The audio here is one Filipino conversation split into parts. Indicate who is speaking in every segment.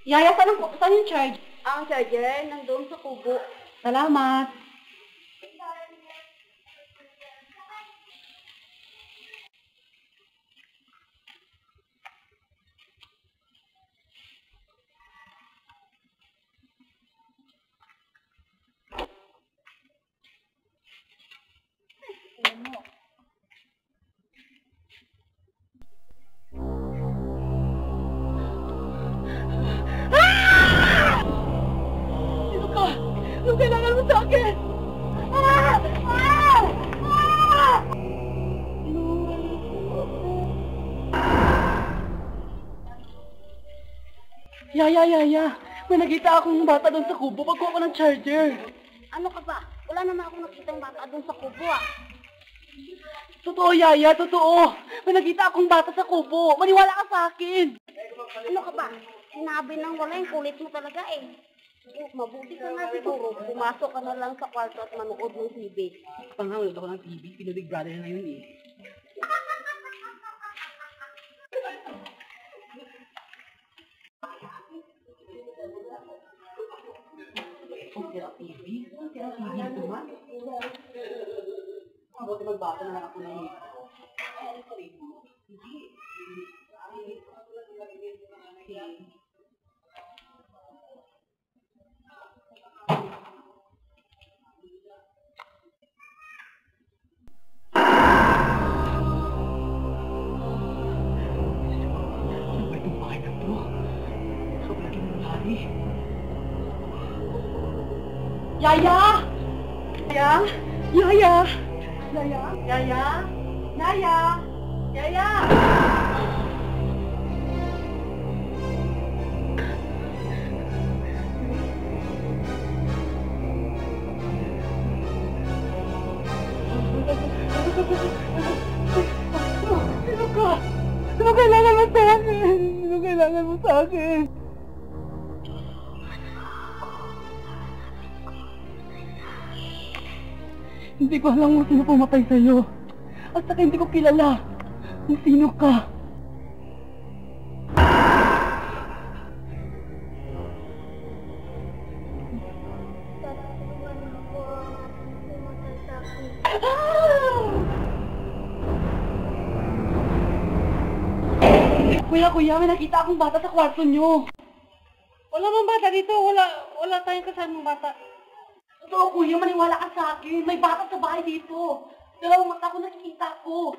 Speaker 1: Yaya, saan yung charge?
Speaker 2: Ang charger, nandun sa kubo.
Speaker 1: Salamat. Anong kailangan mo sa akin? Yaya. May nakita akong bata doon sa kubo. Pagkuha ko ng charger.
Speaker 2: Ano ka ba? Wala naman ako nakita yung bata doon sa kubo ah.
Speaker 1: Totoo, Yaya. Totoo. May nakita akong bata sa kubo. Maniwala ka sa akin.
Speaker 2: Ano ka ba? Sinabi nang wala yung kulit mo talaga eh. Mabuti ka nga siguro. Pumasok ka na lang sa kwarto at manood ng TV.
Speaker 1: Pangawalot ako ng TV. Pinubig brother na yun eh. Tira TV? Tira TV dito ba? Mabuti magbata na lang ako na yun. Yaya! Ano kailangan mo sa akin? Ano kailangan mo sa akin? Hindi ko alam kung sino pumatay sa'yo. At saka hindi ko kilala kung sino ka. Kuya, may nakita akong bata sa kwarto nyo.
Speaker 2: Wala bang bata dito? Wala tayong kasamang bata.
Speaker 1: Totoo, kuya, maniwala ka sa akin. May bata sa bahay dito. Dalawang mata ko nakikita ko.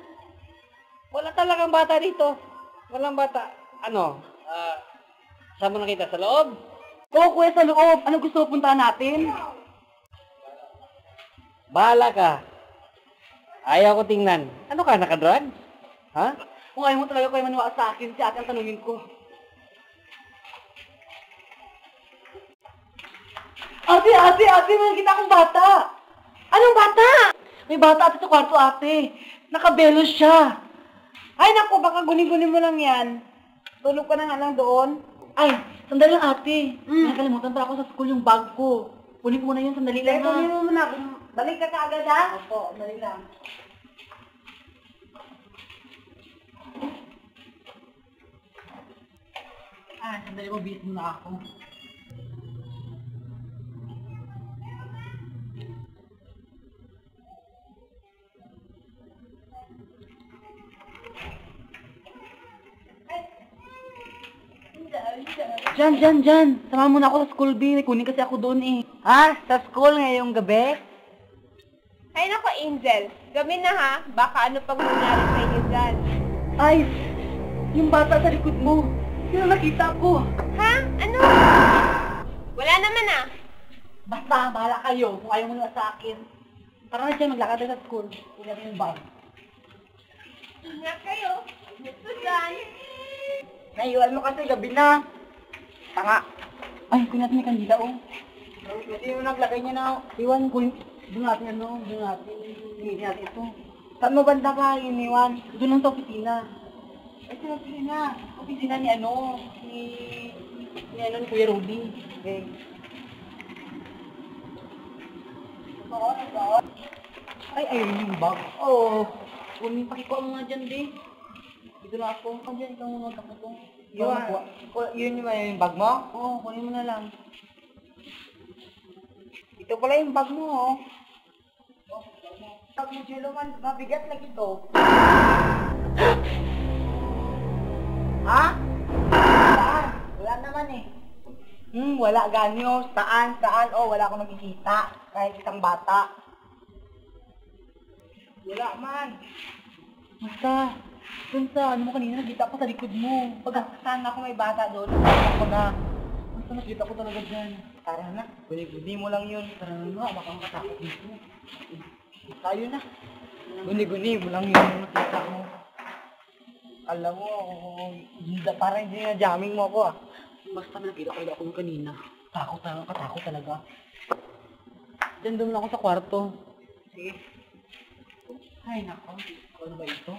Speaker 2: Wala talagang bata dito. Walang bata. Ano? Saan mo nakita? Sa loob?
Speaker 1: Oo, kuya, sa loob. Ano gusto mo puntahan natin?
Speaker 2: Bahala ka. Ayaw ko tingnan. Ano ka, nakadrug? Ha?
Speaker 1: Kung ayaw mo talaga kuya maniwala sa akin, si ate ang tanungin ko. Ate, may nakita akong bata.
Speaker 2: Anong bata?
Speaker 1: May bata ate sa kwarto, ate. Nakabelo siya.
Speaker 2: Ay, naku, baka gunin-gunin mo lang yan. Tulog ka na nga lang doon.
Speaker 1: Ay, sandali lang, ate. Nakalimutan pa ako sa school yung bag ko. Kunin ko muna yun, sandali lang, ha?
Speaker 2: Kunin mo muna. Balik ka kaagad, ha?
Speaker 1: Opo, sandali lang. Sandali mo, bis muna ako. Diyan. Sama mo na ako sa school, B. Kunin kasi ako doon, eh.
Speaker 2: Ha? Sa school ngayong gabi?
Speaker 3: Ay nako, Angel. Gabi na ha. Baka ano pag nangyari sa inyo dyan.
Speaker 1: Ay, yung bata sa likod mo. Yun ang nakita ko.
Speaker 3: Ha? Ano? Wala naman ah.
Speaker 1: Basta, bahala kayo. Kung ayaw mo na sa akin. Tara na dyan, maglakad tayo sa school. Kunin natin yung bag.
Speaker 3: Ingat kayo. Gusto dyan.
Speaker 2: Naiwan mo kasi gabi na. Tanga.
Speaker 1: Ay, kunin natin yung kandila, oh.
Speaker 2: Hindi mo naglagay niya na.
Speaker 1: Iwan, kunin. Doon natin, doon natin. Hindi natin ito.
Speaker 2: Saan mo banda ka iniwan?
Speaker 1: Doon lang sa opisina.
Speaker 2: Ay, sa opisina.
Speaker 1: Opisina ni ni Kuya Rudy.
Speaker 2: Okay.
Speaker 1: Ay, ayun yung bag. Oo. Kunin, pakikuha mo nga dyan, di. Dito lang ako. Andiyan, ikaw muna ako po.
Speaker 4: Yun yung bag mo?
Speaker 1: Oo, kunin mo na lang.
Speaker 4: Ito pala yung bag mo, oh. Bag mo, Jello, mabigat na ito. Ha? Saan? Wala naman eh. Wala ganyo. Saan? Oh, wala akong nakikita. Kahit isang bata. Wala man.
Speaker 1: Basta, dun sa ano mo kanina, nakita ko sa likod mo.
Speaker 4: Saan ako may bata doon? Ako na.
Speaker 1: Basta nakita ko talaga dyan.
Speaker 4: Tara na. Guni-guni mo lang yun.
Speaker 1: Tara nga, baka makatakot dito.
Speaker 4: Tayo na. Guni-guni mo lang yun yung nakita mo. Alam mo, parang hindi na jamming mo ako ah.
Speaker 1: Basta may nakita ko talaga ako nung kanina. Katakot talaga. Diyan doon lang ako sa kwarto.
Speaker 4: Sige.
Speaker 1: Ay, nako. Ano ba ito?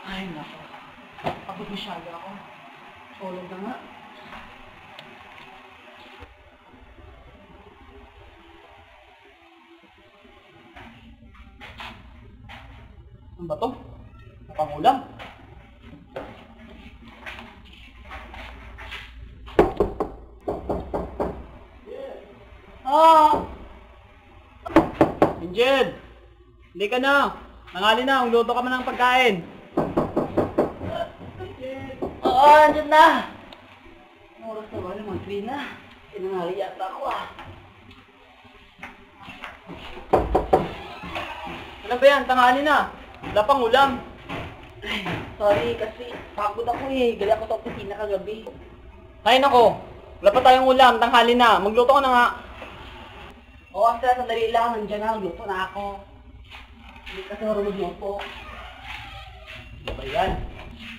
Speaker 1: Ay, nako. Pagod masyado ako. Tulog na nga. Ano ba to? Pangulam. Angel! Hindi ka na! Nangali na, luto ka man ng pagkain. Oo, andyan na! Ang oras na ba naman, 3 na. Tinangali yata ako ah. Ano ba yan? Tanghali na. Wala pang ulam. Ay, sorry kasi pagod ako eh. Gali ako sa opisina kagabi. Ay nako. Wala pa tayong ulam. Tanghali na. Magluto ka na nga. Oo, sir. Sandali lang. Nandiyan na. Magluto na ako. Hindi kasi marunod mo po. Ano ba yan?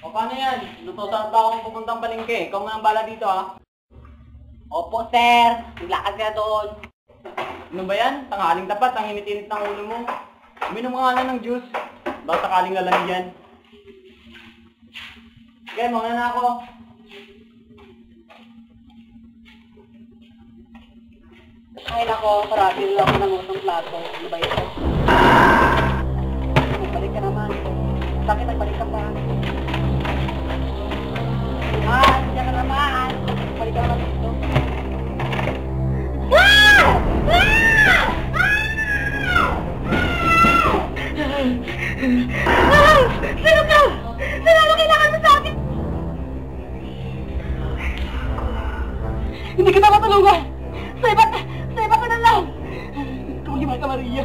Speaker 1: O paano yan? Lutusan pa akong pupuntang palengke. Ikaw mo nang bala dito ah. Opo, sir. Naglakad ka doon. Ano ba yan? Tanghaling tapat. Ang init-init ng ulo mo. Uminom nga lang ng juice. Baka sakaling lalamig yan. Okay, mauna na ako. Ay nako, sarado lang ako ng utong plato. Ano ba ito? Nagbalik ka naman. Bakit nagbalik ka pa? Diyan ka naman. Nagbalik ka naman dito.
Speaker 2: Sino ka? Sino ano kailangan mo sa akin?
Speaker 1: Hindi kita matulungan! Sa iba ka na lang! Ikaw yung Marta Maria.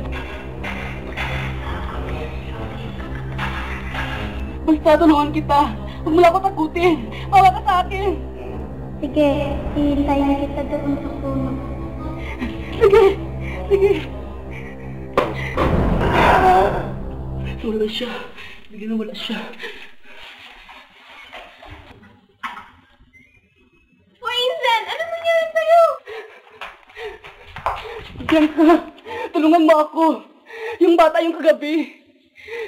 Speaker 1: Basta tulungan kita. Huwag mo lang ako takutin. Bawa ka sa akin.
Speaker 2: Sige, hihintayin kita doon sa puno.
Speaker 1: Sige. Sige. Wala siya. Bigyan na wala siya.
Speaker 3: Vincent! Ano nangyari sa'yo?
Speaker 1: Diyan ka. Tulungan mo ako. Yung bata yung kagabi.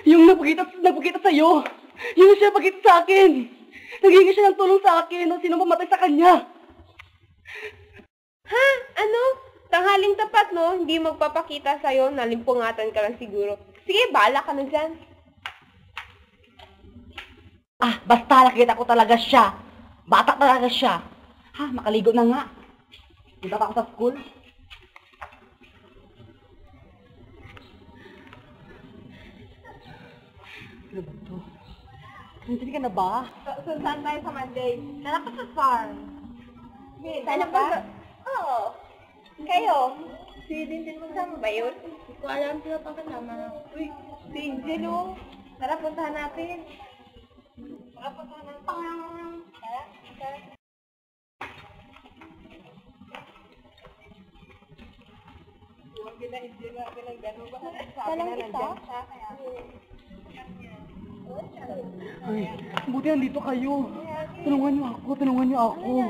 Speaker 1: Yung nagpakita sa'yo. Yung siya pagkita sa akin. Naghingi siya ng tulong sa akin. O sino pumatay sa kanya.
Speaker 3: Ha? Ano? Tanghaling tapat, no? Hindi magpapakita sa'yo. Nalimpungatan ka lang siguro. Sige, bahala ka na dyan.
Speaker 1: Ah, basta nakita ko talaga siya. Bata talaga siya. Ha, makaligo na nga. Punta pa ako sa school. Ano ba ito? Nandiyan ka na ba?
Speaker 3: Saan tayo sa Monday? Tara ka sa farm. Sana ba? Oo. Kayo? Si Dintin mo kasama ba yun? Hindi ko alam sila pa kasama. Uy, si Angel oh. Tara, puntahan natin. Tara, puntahan natin. Tara, tara. Huwag kila Angel na pinag-gano'n ba? Sabi na nandiyan siya.
Speaker 1: Ay, buti nandito kayo. Tulungan niyo ako.